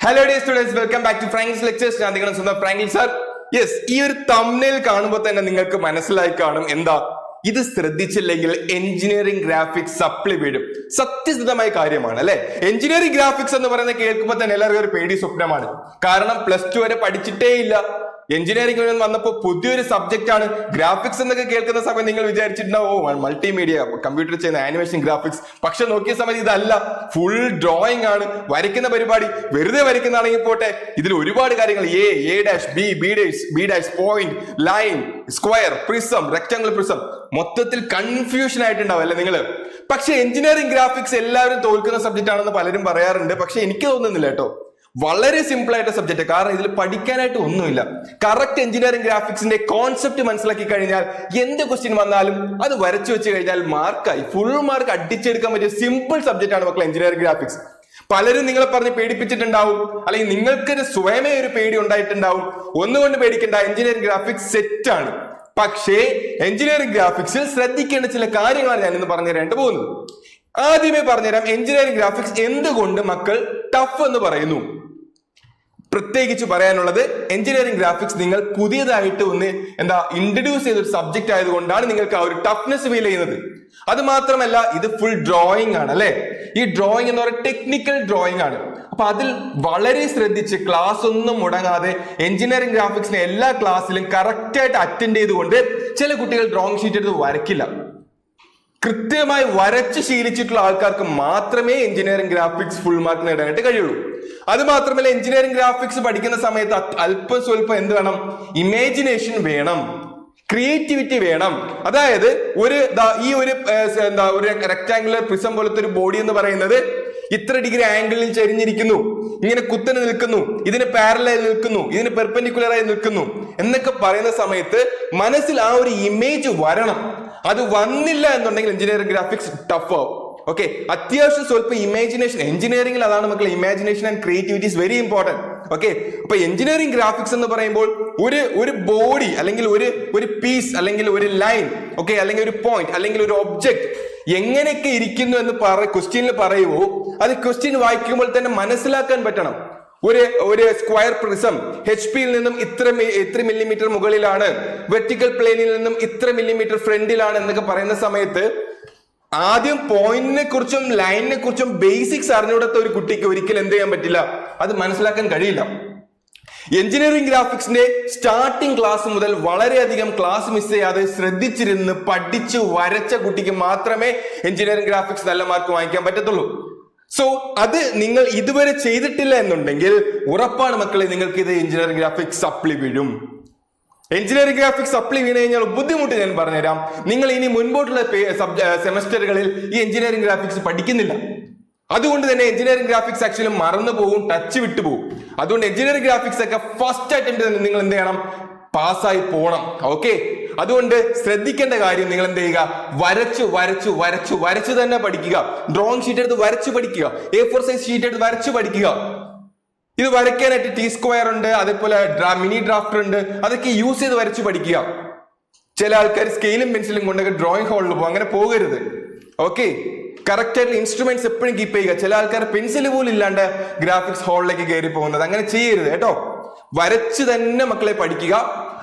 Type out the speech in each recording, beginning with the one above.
Hello dear students, welcome back to Franklin's Lectures. ഞാൻ നിങ്ങളുടെ സ്വന്തം ഫ്രാങ്ക്ലിൻ സർ. യെസ്, ഈ ഒരു തംബ്നെയിൽ കാണുമ്പോൾ തന്നെ നിങ്ങൾക്ക് മനസ്സിലായി കാണും എന്താ ഇത് ശ്രദ്ധിച്ചില്ലെങ്കിൽ എഞ്ചിനീയറിംഗ് ഗ്രാഫിക്സ് സപ്ലി വീഴും. സത്യസന്ധമായ കാര്യമാണ് അല്ലെ. എഞ്ചിനീയറിംഗ് ഗ്രാഫിക്സ് എന്ന് പറയുന്നത് കേൾക്കുമ്പോൾ തന്നെ എല്ലാവർക്കും ഒരു പേടി സ്വപ്നമാണ്. കാരണം +2 വരെ പഠിച്ചിട്ടേ ഇല്ല. എഞ്ചിനീയറിംഗ് വന്നപ്പോൾ പുതിയൊരു സബ്ജക്റ്റ് ആണ് ഗ്രാഫിക്സ് എന്നൊക്കെ കേൾക്കുന്ന സമയം നിങ്ങൾ വിചാരിച്ചിട്ടുണ്ടാവും മൾട്ടിമീഡിയ കമ്പ്യൂട്ടർ ചെയ്യുന്ന ആനിമേഷൻ ഗ്രാഫിക്സ്. പക്ഷെ നോക്കിയ സമയത്ത് ഇതല്ല, ഫുൾ ഡ്രോയിങ് ആണ്. വരയ്ക്കുന്ന പരിപാടി വെറുതെ വരയ്ക്കുന്നതാണെങ്കിൽ പോട്ടെ, ഇതിൽ ഒരുപാട് കാര്യങ്ങൾ A dash B dash point line square prism rectangular prism, മൊത്തത്തിൽ കൺഫ്യൂഷൻ ആയിട്ടുണ്ടാവും അല്ലെ നിങ്ങള്. പക്ഷെ എഞ്ചിനീയറിംഗ് ഗ്രാഫിക്സ് എല്ലാവരും തോൽക്കുന്ന സബ്ജക്റ്റ് ആണെന്ന് പലരും പറയാറുണ്ട്. പക്ഷെ എനിക്ക് തോന്നുന്നില്ല കേട്ടോ, വളരെ സിമ്പിൾ ആയിട്ട് സബ്ജക്ട്. കാരണം ഇതിൽ പഠിക്കാനായിട്ട് ഒന്നുമില്ല. കറക്റ്റ് എഞ്ചിനീയറിംഗ് ഗ്രാഫിക്സിന്റെ കോൺസെപ്റ്റ് മനസ്സിലാക്കി കഴിഞ്ഞാൽ എന്ത് ക്വസ്റ്റ്യൻ വന്നാലും അത് വരച്ചു വെച്ച് കഴിഞ്ഞാൽ മാർക്കായി, ഫുൾ മാർക്ക് അടിച്ചെടുക്കാൻ പറ്റിയ സിമ്പിൾ സബ്ജക്റ്റ് ആണ് മക്കളെ എഞ്ചിനീയറിംഗ് ഗ്രാഫിക്സ്. പലരും നിങ്ങളെ പറഞ്ഞ് പേടിപ്പിച്ചിട്ടുണ്ടാവും, അല്ലെങ്കിൽ നിങ്ങൾക്ക് സ്വയമേ ഒരു പേടി ഉണ്ടായിട്ടുണ്ടാവും. ഒന്നുകൊണ്ട് പേടിക്കേണ്ട, എഞ്ചിനീയറിംഗ് ഗ്രാഫിക്സ് സെറ്റ് ആണ്. പക്ഷേ എഞ്ചിനീയറിംഗ് ഗ്രാഫിക്സിൽ ശ്രദ്ധിക്കേണ്ട ചില കാര്യങ്ങളാണ് ഞാൻ ഇന്ന് പറഞ്ഞു തരാനായിട്ട് പോകുന്നത്. ആദ്യമേ പറഞ്ഞുതരാം എഞ്ചിനീയറിംഗ് ഗ്രാഫിക്സ് എന്തുകൊണ്ട് മക്കൾ ടഫ് എന്ന് പറയുന്നു. പ്രത്യേകിച്ച് പറയാനുള്ളത്, എഞ്ചിനീയറിംഗ് ഗ്രാഫിക്സ് നിങ്ങൾ പുതിയതായിട്ട് ഒന്ന് ഇൻട്രൊഡ്യൂസ് ചെയ്തൊരു സബ്ജക്ട് ആയതുകൊണ്ടാണ് നിങ്ങൾക്ക് ആ ഒരു ടഫ്നെസ് ഫീൽ ചെയ്യുന്നത്. അത് മാത്രമല്ല, ഇത് ഫുൾ ഡ്രോയിങ് ആണ് അല്ലെ. ഈ ഡ്രോയിങ് എന്ന് പറയുന്നത് ടെക്നിക്കൽ ഡ്രോയിങ് ആണ്. അപ്പൊ അതിൽ വളരെ ശ്രദ്ധിച്ച് ക്ലാസ് ഒന്നും മുടങ്ങാതെ എഞ്ചിനീയറിംഗ് ഗ്രാഫിക്സിനെ എല്ലാ ക്ലാസ്സിലും കറക്റ്റ് ആയിട്ട് അറ്റൻഡ് ചെയ്തുകൊണ്ട് ചില കുട്ടികൾ ഡ്രോയിങ് ഷീറ്റ് എടുത്ത് വരയ്ക്കില്ല. കൃത്യമായി വരച്ച് ശീലിച്ചിട്ടുള്ള ആൾക്കാർക്ക് മാത്രമേ എഞ്ചിനീയറിംഗ് ഗ്രാഫിക്സ് ഫുൾ മാർക്ക് നേടാനായിട്ട് കഴിയുള്ളൂ. അത് മാത്രമല്ല, എഞ്ചിനീയറിംഗ് ഗ്രാഫിക്സ് പഠിക്കുന്ന സമയത്ത് അല്പം സ്വല്പം എന്ത് വേണം, ഇമാജിനേഷൻ വേണം, ക്രിയേറ്റിവിറ്റി വേണം. അതായത് ഈ ഒരു റെക്ടാംഗുലർ പ്രിസം പോലത്തെ ഒരു ബോഡി എന്ന് പറയുന്നത് ഇത്ര ഡിഗ്രി ആംഗിളിൽ ചരിഞ്ഞിരിക്കുന്നു, ഇങ്ങനെ കുത്തനെ നിൽക്കുന്നു, ഇതിന് പാരലൽ നിൽക്കുന്നു, ഇതിന് പെർപെൻഡിക്കുലർ ആയി നിൽക്കുന്നു എന്നൊക്കെ പറയുന്ന സമയത്ത് മനസ്സിൽ ആ ഒരു ഇമേജ് വരണം. അത് വന്നില്ല എന്നുണ്ടെങ്കിൽ എഞ്ചിനീയറിംഗ് ഗ്രാഫിക്സ് ടഫ് ആവും. ഓക്കെ, അത്യാവശ്യം സ്വല്പം ഇമാജിനേഷൻ, എഞ്ചിനീയറിംഗിൽ അതാണ് മക്കളെ, imagination and creativity is very important. Okay, അപ്പൊ എഞ്ചിനീയറിംഗ് ഗ്രാഫിക്സ് എന്ന് പറയുമ്പോൾ ഒരു ബോഡി അല്ലെങ്കിൽ ഒരു പീസ് അല്ലെങ്കിൽ ഒരു ലൈൻ, ഓക്കെ, അല്ലെങ്കിൽ ഒരു പോയിന്റ് അല്ലെങ്കിൽ ഒരു ഒബ്ജക്ട് എങ്ങനെയൊക്കെ ഇരിക്കുന്നു എന്ന് ക്വസ്റ്റ്യനിൽ പറയുമോ അത് ക്വസ്റ്റ്യൻ വായിക്കുമ്പോൾ തന്നെ മനസ്സിലാക്കാൻ പറ്റണം. ഒരു സ്ക്വയർ പ്രിസം HP-യിൽ നിന്നും ഇത്ര മില്ലിമീറ്റർ മുകളിലാണ്, വെർട്ടിക്കൽ പ്ലെയിനിൽ നിന്നും ഇത്ര മില്ലിമീറ്റർ ഫ്രണ്ടിലാണ് എന്നൊക്കെ പറയുന്ന സമയത്ത് ആദ്യം പോയിന്റിനെ കുറിച്ചും ലൈനിനെ കുറിച്ചും ബേസിക്സ് അറിഞ്ഞുകൊടുത്ത ഒരു കുട്ടിക്ക് ഒരിക്കലും എന്ത് ചെയ്യാൻ പറ്റില്ല, അത് മനസ്സിലാക്കാൻ കഴിയില്ല. എഞ്ചിനീയറിംഗ് ഗ്രാഫിക്സിന്റെ സ്റ്റാർട്ടിംഗ് ക്ലാസ് മുതൽ വളരെയധികം ക്ലാസ് മിസ് ചെയ്യാതെ ശ്രദ്ധിച്ചിരുന്ന് പഠിച്ചു വരച്ച കുട്ടിക്ക് മാത്രമേ എഞ്ചിനീയറിംഗ് ഗ്രാഫിക്സ് നല്ല മാർക്ക് വാങ്ങിക്കാൻ പറ്റത്തുള്ളൂ. സോ അത് നിങ്ങൾ ഇതുവരെ ചെയ്തിട്ടില്ല എന്നുണ്ടെങ്കിൽ ഉറപ്പാണ് മക്കളെ, നിങ്ങൾക്ക് ഇത് എഞ്ചിനീയറിംഗ് ഗ്രാഫിക്സ് സപ്ലി വീഴും. എഞ്ചിനീയറിംഗ് ഗ്രാഫിക്സ് സപ്ലി വീണ് കഴിഞ്ഞാൽ ബുദ്ധിമുട്ട് ഞാൻ പറഞ്ഞുതരാം. നിങ്ങൾ ഇനി മുൻപോട്ടുള്ള സെമസ്റ്ററുകളിൽ ഈ എഞ്ചിനീയറിംഗ് ഗ്രാഫിക്സ് പഠിക്കുന്നില്ല. അതുകൊണ്ട് തന്നെ എഞ്ചിനീയറിംഗ് ഗ്രാഫിക്സ് ആക്ച്വലി മറന്നു പോകും, ടച്ച് വിട്ടുപോകും. അതുകൊണ്ട് എഞ്ചിനീയറിംഗ് ഗ്രാഫിക്സ് ഒക്കെ ഫസ്റ്റ് അറ്റംപ്റ്റ് തന്നെ നിങ്ങൾ എന്ത് ചെയ്യണം, പാസ്സായി പോകണം. ഓക്കെ, അതുകൊണ്ട് ശ്രദ്ധിക്കേണ്ട കാര്യം, നിങ്ങൾ എന്ത് ചെയ്യുക, വരച്ചു തന്നെ പഠിക്കുക. ഡ്രോയിങ് ഷീറ്റ് എടുത്ത് വരച്ചു പഠിക്കുക, A4 സൈസ് ഷീറ്റ് എടുത്ത് വരച്ചു പഠിക്കുക. ഇത് വരയ്ക്കാനായിട്ട് T-സ്ക്വയർ ഉണ്ട്, അതേപോലെ മിനി ഡ്രാഫ്റ്റർ ഉണ്ട്, അതൊക്കെ യൂസ് ചെയ്ത് വരച്ചു പഠിക്കുക. ചില ആൾക്കാർ സ്കെയിലും പെൻസിലും കൊണ്ടൊക്കെ ഡ്രോയിങ് ഹാളിൽ പോകും, അങ്ങനെ പോകരുത്. ഓക്കെ, കറക്റ്റ് ആയിട്ട് ഇൻസ്ട്രുമെന്റ്സ് എപ്പോഴും കീപ്പ് ചെയ്യുക. ചില ആൾക്കാർ പെൻസിൽ പോലും ഇല്ലാണ്ട് ഗ്രാഫിക്സ് ഹാളിലേക്ക് കയറി പോകുന്നത്, അങ്ങനെ ചെയ്യരുത് കേട്ടോ. വരച്ച് തന്നെ മക്കളെ പഠിക്കുക.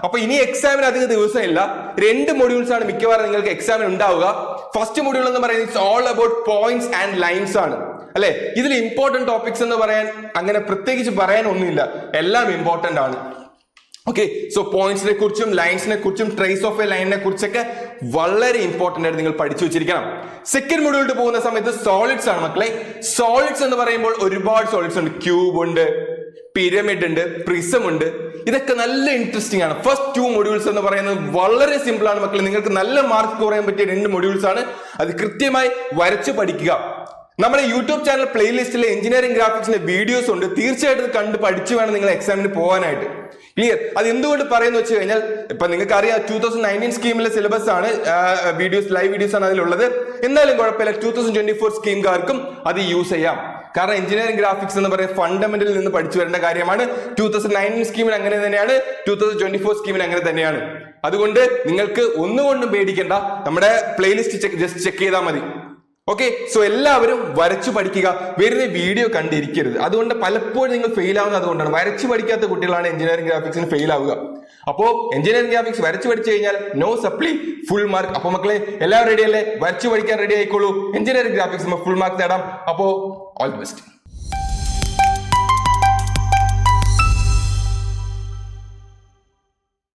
അപ്പൊ ഇനി എക്സാമിന് അധികം ദിവസമില്ല, 2 മൊഡ്യൂൾസ് ആണ് മിക്കവാറും നിങ്ങൾക്ക് എക്സാമിന് ഉണ്ടാവുക. ഫസ്റ്റ് മൊഡ്യൂൾ എന്ന് പറയുന്നത് it's all about points and lines ആണ് അല്ലെ. ഇതിൽ ഇമ്പോർട്ടന്റ് ടോപ്പിക്സ് എന്ന് പറയാൻ അങ്ങനെ പ്രത്യേകിച്ച് പറയാൻ ഒന്നുമില്ല, എല്ലാം ഇമ്പോർട്ടന്റ് ആണ്. ഓക്കെ, സോ പോയിന്റ്സിനെ കുറിച്ചും ലൈൻസിനെ കുറിച്ചും ട്രേസ് ഓഫ് എ ലൈനിനെ കുറിച്ചൊക്കെ വളരെ ഇമ്പോർട്ടന്റ് ആയിട്ട് നിങ്ങൾ പഠിച്ചു വെച്ചിരിക്കണം. സെക്കൻഡ് മൊഡ്യൂളിൽ പോകുന്ന സമയത്ത് സോളിഡ്സ് ആണ് മക്കളെ. സോളിഡ്സ് എന്ന് പറയുമ്പോൾ ഒരുപാട് സോളിഡ്സ് ഉണ്ട്. ക്യൂബ് ഉണ്ട്, പിരമിഡ് ഉണ്ട്, പ്രിസം ഉണ്ട്. ഇതൊക്കെ നല്ല ഇൻട്രസ്റ്റിംഗ് ആണ്. ഫസ്റ്റ് 2 മൊഡ്യൂൾസ് എന്ന് പറയുന്നത് വളരെ സിമ്പിൾ ആണ് മക്കളെ. നിങ്ങൾക്ക് നല്ല മാർക്ക് സ്കോർ ചെയ്യാൻ പറ്റിയ 2 മൊഡ്യൂൾസ് ആണ്. അത് കൃത്യമായി വരച്ച് പഠിക്കുക. നമ്മുടെ യൂട്യൂബ് ചാനൽ പ്ലേലിസ്റ്റിലെ എഞ്ചിനീയറിംഗ് ഗ്രാഫിക്സിന്റെ വീഡിയോസ് ഉണ്ട്, തീർച്ചയായിട്ടും കണ്ട് പഠിച്ചു വേണം നിങ്ങൾ എക്സാമിന് പോകാനായിട്ട്. ക്ലിയർ? അത് എന്തുകൊണ്ട് പറയുന്നു വെച്ച് കഴിഞ്ഞാൽ, ഇപ്പൊ നിങ്ങൾക്ക് അറിയാം 2019 സ്കീമിലെ സിലബസ് ആണ്, ലൈവ് വീഡിയോസ് ആണ് അതിലുള്ളത്. എന്നാലും കുഴപ്പമില്ല, 2024 സ്കീംകാർക്കും അത് യൂസ് ചെയ്യാം. കാരണം എഞ്ചിനീയറിംഗ് ഗ്രാഫിക്സ് എന്ന് പറയുന്നത് ഫണ്ടമെന്റലിൽ നിന്ന് പഠിച്ചു വരേണ്ട കാര്യമാണ്. 2019 സ്കീമിന് അങ്ങനെ തന്നെയാണ്, 2024 സ്കീമിന് അങ്ങനെ തന്നെയാണ്. അതുകൊണ്ട് നിങ്ങൾക്ക് ഒന്നുകൊണ്ടും പേടിക്കേണ്ട, നമ്മുടെ പ്ലേലിസ്റ്റ് ജസ്റ്റ് ചെക്ക് ചെയ്താൽ മതി. ഓക്കെ, സോ എല്ലാവരും വരച്ചു പഠിക്കുക, വെറുതെ വീഡിയോ കണ്ടിരിക്കരുത്. അതുകൊണ്ട് പലപ്പോഴും നിങ്ങൾ ഫെയിൽ ആവുന്നത് അതുകൊണ്ടാണ്. വരച്ചു പഠിക്കാത്ത കുട്ടികളാണ് എഞ്ചിനീയറിംഗ് ഗ്രാഫിക്സിന് ഫെയിൽ ആവുക. അപ്പോ എഞ്ചിനീയറിംഗ് ഗ്രാഫിക്സ് വരച്ചു പഠിച്ചു കഴിഞ്ഞാൽ നോ സപ്ലി, ഫുൾ മാർക്ക്. അപ്പൊ മക്കളെ എല്ലാവരും റെഡി അല്ലേ? വരച്ചു പഠിക്കാൻ റെഡി ആയിക്കോളൂ. എഞ്ചിനീയറിംഗ് ഗ്രാഫിക്സ് ഫുൾ മാർക്ക് നേടാം. അപ്പോ ഓൾ ദി ബെസ്റ്റ്.